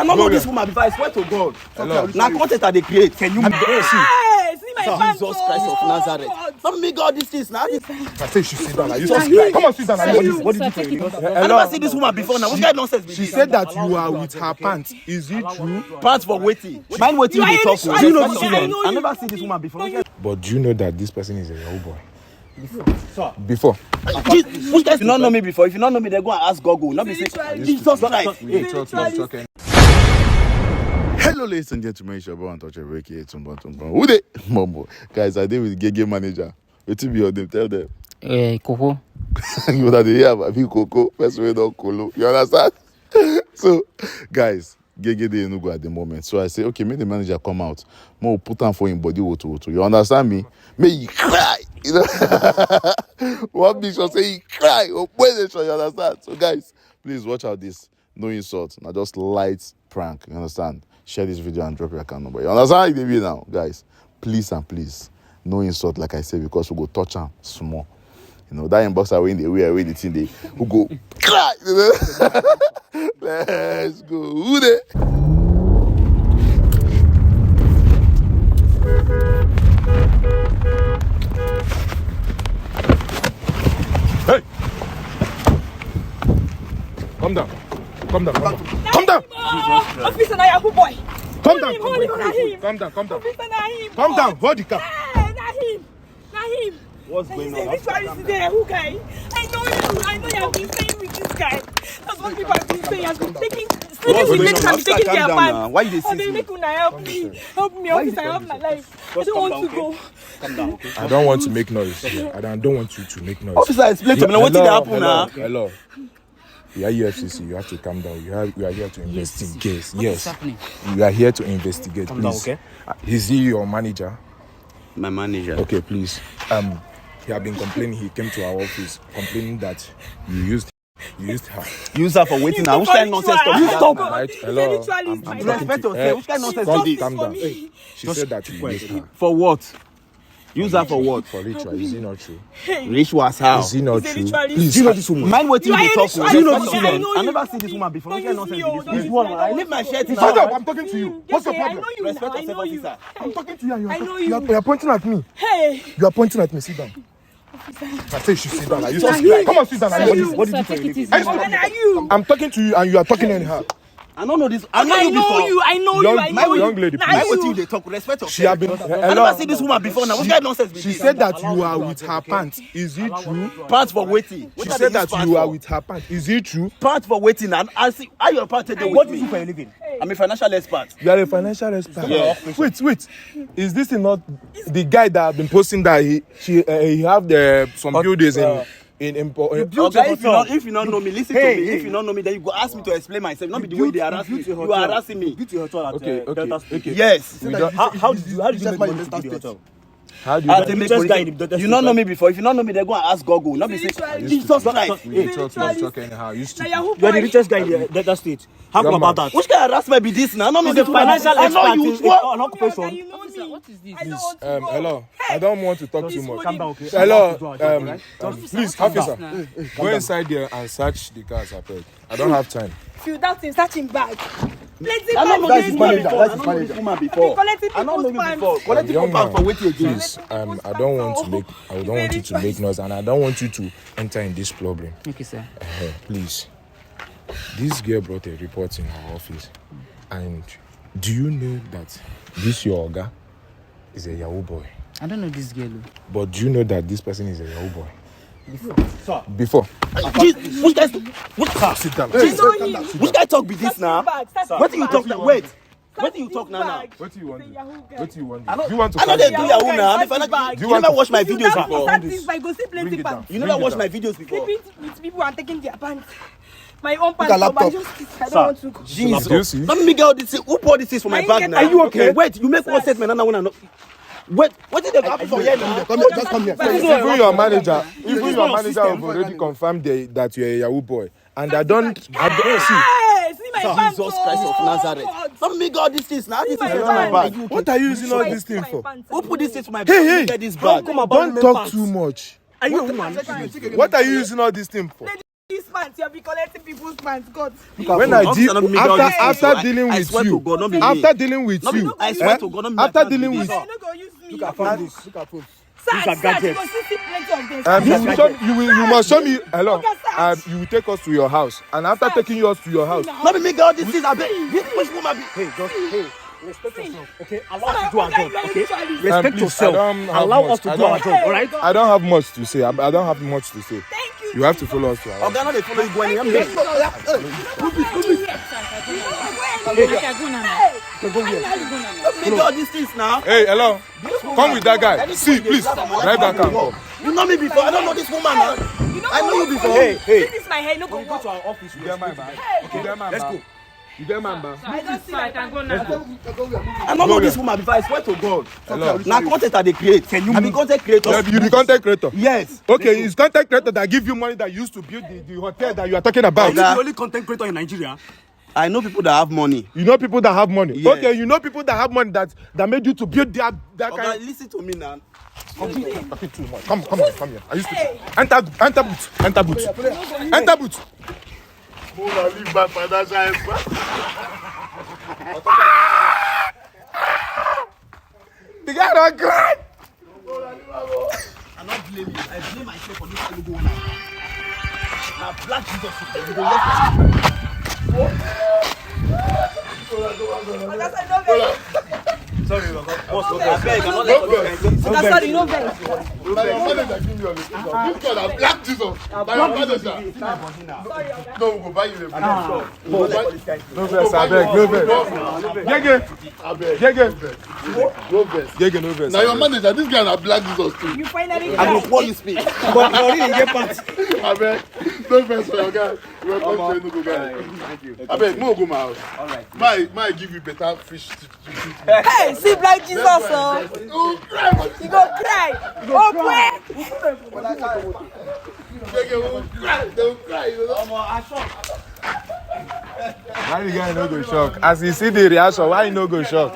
I don't know this woman before. I swear to God. Now content that they create. Can you See my pants. Jesus Christ of Nazareth. Don't make all these things now. I say you should sit down. Come on, sit down. What did you do? I never seen this woman before now. What kind of nonsense be She this? said that you are with her pants. Is it true? Pants for waiting. Mind waiting you talk. Do you know this woman? I never seen this woman before. But do you know that this person is a Yahoo boy? Before. Which guys? If you don't know me before, if you don't know me, they go and ask Google. Not be saying Jesus Christ. Hello, ladies and gentlemen, it's your boy Untouchable, aka Tumba. Who they? Mumbo. Guys, I deal with Gege manager. What to be on them? Tell them. Coco. You know that they have a big Coco. First way don't Colo. You understand? So, guys, Gege they no go at the moment. So I say, okay, make the manager come out. More put on for him body to. You understand me? May he cry. You know? One big shot say he cry. Oh, you understand? So, guys, please watch out this. No insult. Now just light prank. You understand? Share this video and drop your account number. You understand the video now, guys? Please and please, no insult, like I said, because we go touch them small. You know, that inbox are in the way the thing they who go cry. Let's go. Who they? Hey! Come down. Come down. Officer Nayaku boy. Come down. Come down. Officer Nahim. Come down. Hold the car. Nahim. What's going on? Who guy? I know you have been staying with this guy. That's what people have been saying. I've been taking sleeping with them and taking their pants. Why you And they make una help me, officer, help my life. I don't want to go. Calm down, okay? I don't want to make noise. I don't want you to make noise. Officer, explain to me what did happen now. Hello. You are EFCC. You have to calm down. You are here to investigate. What is happening? You are here to investigate. Calm down, Please. okay? Is he your manager? My manager. Okay, please. He have been complaining. He came to our office complaining that you used her. Use her for waiting now. Which kind of nonsense talk is that? Stop. Right? Hello. Which Which kind of nonsense Calm is this? down. She said that you used her For what? Use her for what? for ritual. Is it not true? Rituals how? Is it not true? Please, you know this woman. Mind what you talk. Do you know this woman? I never seen this woman before. Which kind of nonsense is this? This one, I leave my shirt in Shut her. up! I'm talking to you. What's the problem? Respect yourself, officer. I'm talking to you and I know you you. are pointing at me. Hey. You are pointing at me. Sit down. I say you should sit down. Come on, sit down. What did you do for a living? I'm talking to you and you are talking anyhow. I don't know this. I know you before. I know you. Young lady, Why please. would you they talk? Respect yourself. She have been. I never seen this woman before now. What kind of nonsense be She this? said that you are with her pants. Is it true? Pants for waiting. She said that you are with her pants. Is it true? Pants for waiting. And I see how your pants today. What do you do for a living? I'm a financial expert. You are a financial expert. Yeah. Wait. Is this not the guy that have been posting that he have some buildings in Okay, if you don't know me, listen to me. If you don't know me, then you go ask me to explain myself. Not be the way they harass me. You are harassing me. Okay. Yes. How did you make money to the hotel? How do you You don't know me before. If you don't know me, they go and ask Google. Not be saying Jesus Christ. talk anyhow. You You are the richest guy in the Delta State. How come about that? Which kind of harassment be this now? He's a financial expert in What? occupation. What is this? hello. I don't want to talk too much. Calm down, okay? Hello. Please, officer, go inside there and search the cars. I don't have time. Feel that thing, search him bag. Plenty I don't know bags. this woman before. I don't know this woman before. I don't know you before. Collect the pants for waiting again. Please, I don't want you to make noise, and I don't want you to enter in this problem. Okay, sir. Please. This girl brought a report in our office, and do you know that this your Oga is a Yahoo boy? I don't know this girl. But do you know that this person is a Yahoo boy? Before. Which guy? Sit down. Which guy talk be this now? What do you talk now? Wait. What do you talk now? What do you want? Do you want to? I know they do Yahoo now. You never watch my videos before. You never watch my videos before. With people and taking their pants. My own pants. I don't want to go. Jesus. Let me get all this. Who bought this for my bag now? Are you okay? Wait, you make one statement and I want to know. Wait, what did they happen for here now? Just come here. Even your manager have already confirmed that you're a Yahoo boy, and I don't see. Jesus Christ of Nazareth. Don't make all these things now. This is my bag. What are you using all this thing for? Who put this thing for my bag? Hey, get this bag. don't talk too much. Are you a woman? What are you using all this thing for? This pants, you'll be collecting people's pants. God. When I Officer, not me, God, this after thing, dealing I with swear to you, God, not be me. after dealing with Not be- you, I swear to God, not be my after pants, dealing be with this. You're not going to use me. Look at this. Look at phone. Sir, These are sir, gadgets. you must see plenty of them. you must show me. Hello, Okay, sir. you will take us to your house, and after Sir, taking yours to your house, Not be me, God, this is a bit. Which woman be? Hey, just hey. Respect yourself, okay? Allow us Sir, to do our okay, job, you are okay? literally- Respect please, yourself. I don't have Allow much. us to I do our don't- job, alright? I don't have much to say. I don't have much to say. Thank you. You have to follow us to our house. Oga, not they follow you go anywhere. Thank you. Me, God, these things now. Hey, hello, come with that guy. See, please, drive that car. Come. You know me before. I don't know this woman now. I know you before. Hey, hey. This is my hair. No go Go to our office. You get my man. Hey, You get my Let's man. go. You get my man. I don't see my can go now. I don't know this woman before. I swear to God. Hello. Now content that they create. Can you? I be content creator. You the content creator. Yes. Okay, it's content creator that give you money that you used to build the hotel that you are talking about. Are you the only content creator in Nigeria? I know people that have money. You know people that have money. Yes. Okay, you know people that have money that made you to build that Oga, kind. listen to me now. Talking too much. Come here. I used to enter booth. Enter booth. Leave my financial expert. The guy don't cry. I not blame you. I blame myself for this illegal woman. Now black Jesus you go left. Sorry, I beg, I not let you. Sorry, no vex. Now your manager give me your location. This guy na black Jesus. Now your manager. No, we go buy you a big shop. No verse, I beg. No verse. Gege, no verse. Now your manager, this guy na black Jesus too. You finally I will call you speak. but already get pants. I beg. No verse for your guy. Welcome to Enugu guy. Thank you. I beg, mo go my house. All right. Might give you better fish to Hey, see black Jesus, oh. Oh, cry. You go cry. Oh, pray. They will cry. They will cry. You know? Why the guy no go shock? As he see the reaction, why he no go shock?